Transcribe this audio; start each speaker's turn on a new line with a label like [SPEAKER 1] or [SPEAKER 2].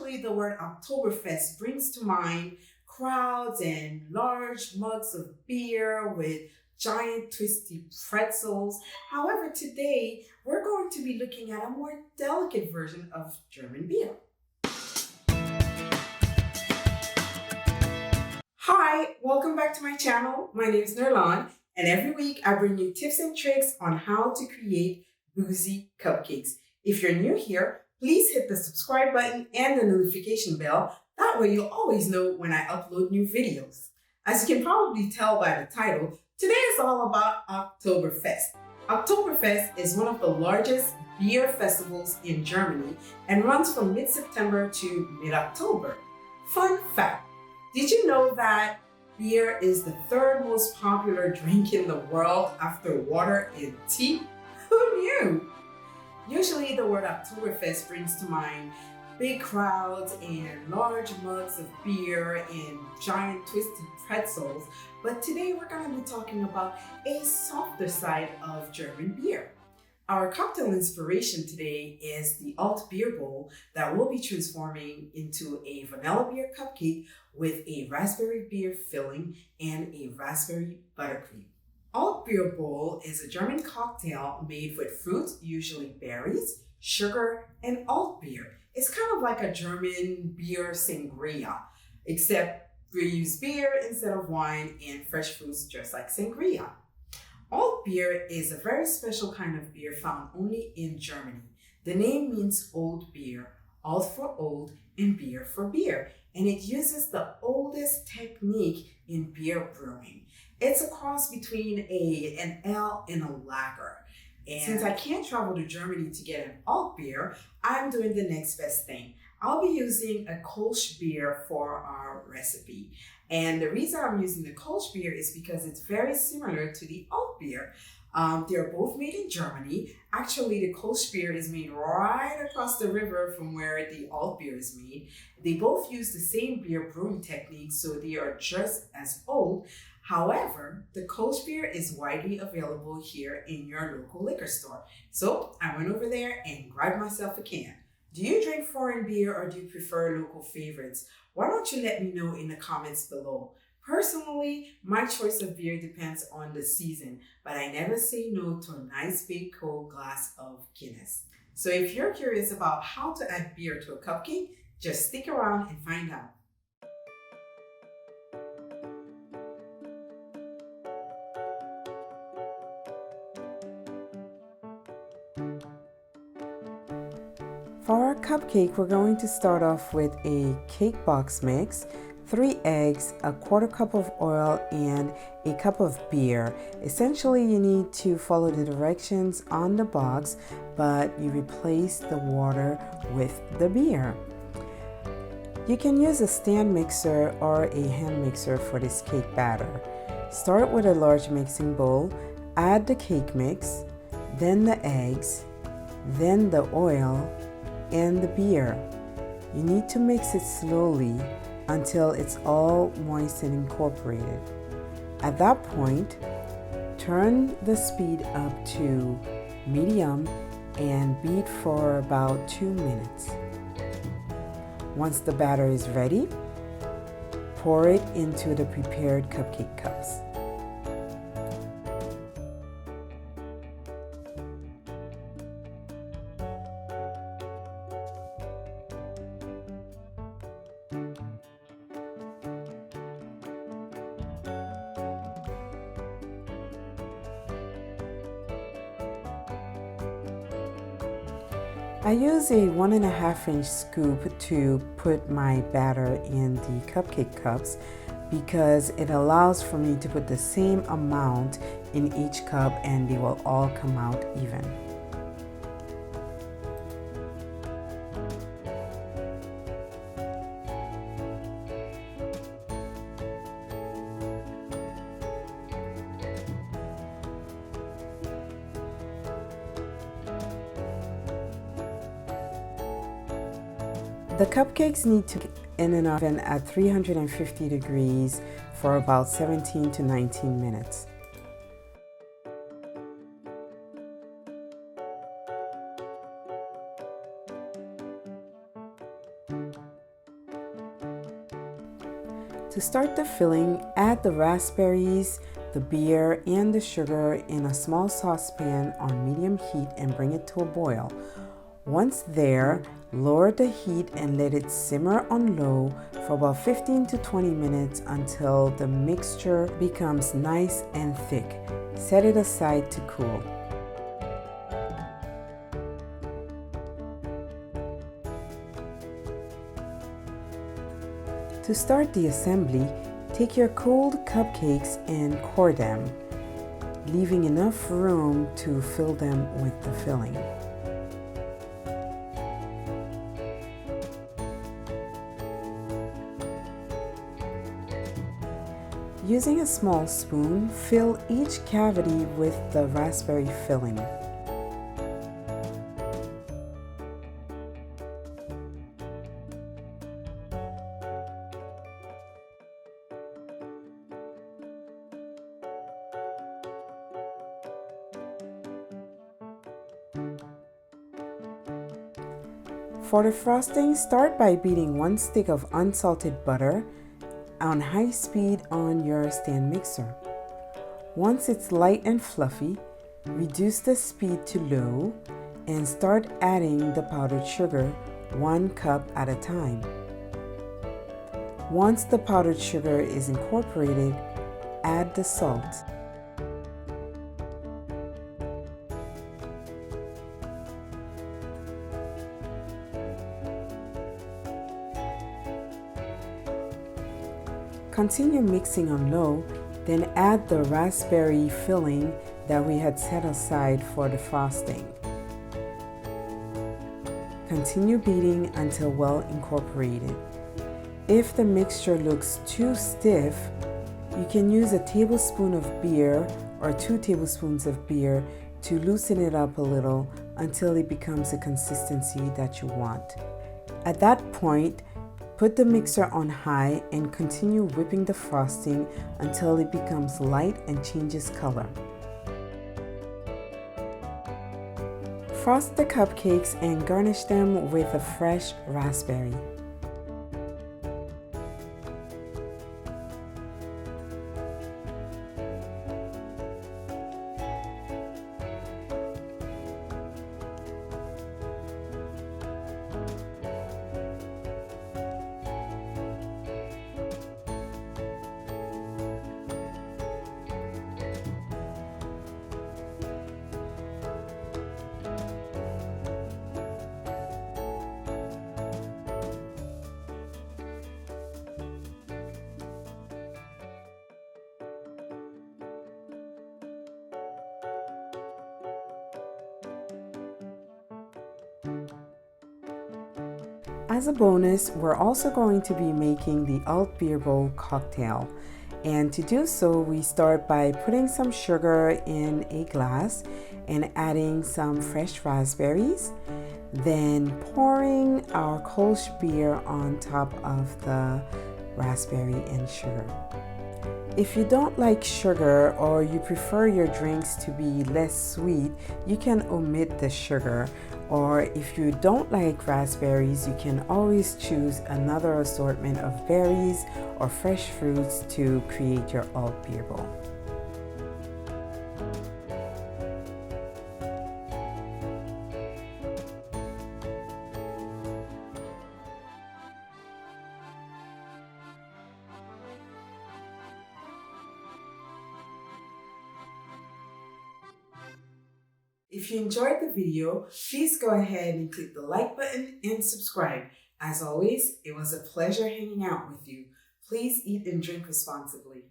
[SPEAKER 1] Usually the word Oktoberfest brings to mind crowds and large mugs of beer with giant twisty pretzels. However, today we're going to be looking at a more delicate version of German beer. Hi, welcome back to my channel. My name is Nerlande, and every week I bring you tips and tricks on how to create boozy cupcakes. If you're new here, please hit the subscribe button and the notification bell. That way you'll always know when I upload new videos. As you can probably tell by the title, today is all about Oktoberfest. Oktoberfest is one of the largest beer festivals in Germany and runs from mid-September to mid-October. Fun fact, did you know that beer is the third most popular drink in the world after water and tea? Who knew? Usually the word Oktoberfest brings to mind big crowds and large mugs of beer and giant twisted pretzels, but today we're going to be talking about a softer side of German beer. Our cocktail inspiration today is the Altbierbowle that we'll be transforming into a vanilla beer cupcake with a raspberry beer filling and a raspberry buttercream. Altbierbowle is a German cocktail made with fruit, usually berries, sugar, and alt beer. It's kind of like a German beer sangria, except we use beer instead of wine and fresh fruits just like sangria. Alt beer is a very special kind of beer found only in Germany. The name means old beer, alt for old and beer for beer, and it uses the oldest technique in beer brewing. It's a cross between an ale and a lager. And since I can't travel to Germany to get an alt beer, I'm doing the next best thing. I'll be using a Kolsch beer for our recipe. And the reason I'm using the Kolsch beer is because it's very similar to the alt beer. They're both made in Germany. Actually, the Kolsch beer is made right across the river from where the alt beer is made. They both use the same beer brewing technique, so they are just as old. However, the Kolsch beer is widely available here in your local liquor store. So I went over there and grabbed myself a can. Do you drink foreign beer or do you prefer local favorites? Why don't you let me know in the comments below? Personally, my choice of beer depends on the season, but I never say no to a nice big cold glass of Guinness. So if you're curious about how to add beer to a cupcake, just stick around and find out. For our cupcake, we're going to start off with a cake box mix, 3 eggs, a quarter cup of oil, and a cup of beer. Essentially, you need to follow the directions on the box, but you replace the water with the beer. You can use a stand mixer or a hand mixer for this cake batter. Start with a large mixing bowl, add the cake mix, then the eggs, then the oil, and the beer. You need to mix it slowly until it's all moist and incorporated. At that point, turn the speed up to medium and beat for about 2 minutes. Once the batter is ready, pour it into the prepared cupcake cups. I use a 1.5 inch scoop to put my batter in the cupcake cups because it allows for me to put the same amount in each cup and they will all come out even. The cupcakes need to be in an oven at 350 degrees for about 17 to 19 minutes.
[SPEAKER 2] To start the filling, add the raspberries, the beer, and the sugar in a small saucepan on medium heat and bring it to a boil. Once there, lower the heat and let it simmer on low for about 15 to 20 minutes until the mixture becomes nice and thick. Set it aside to cool. To start the assembly, take your cold cupcakes and core them, leaving enough room to fill them with the filling. Using a small spoon, fill each cavity with the raspberry filling. For the frosting, start by beating 1 stick of unsalted butter on high speed on your stand mixer. Once it's light and fluffy, reduce the speed to low and start adding the powdered sugar 1 cup at a time. Once the powdered sugar is incorporated, add the salt. Continue mixing on low, then add the raspberry filling that we had set aside for the frosting. Continue beating until well incorporated. If the mixture looks too stiff, you can use a tablespoon of beer or 2 tablespoons of beer to loosen it up a little until it becomes the consistency that you want. At that point, put the mixer on high and continue whipping the frosting until it becomes light and changes color. Frost the cupcakes and garnish them with a fresh raspberry. As a bonus, we're also going to be making the Altbierbowle cocktail. And to do so, we start by putting some sugar in a glass and adding some fresh raspberries, then pouring our Kolsch beer on top of the raspberry and sugar. If you don't like sugar or you prefer your drinks to be less sweet, you can omit the sugar. Or if you don't like raspberries, you can always choose another assortment of berries or fresh fruits to create your Altbierbowle.
[SPEAKER 1] If you enjoyed the video, please go ahead and click the like button and subscribe. As always, it was a pleasure hanging out with you. Please eat and drink responsibly.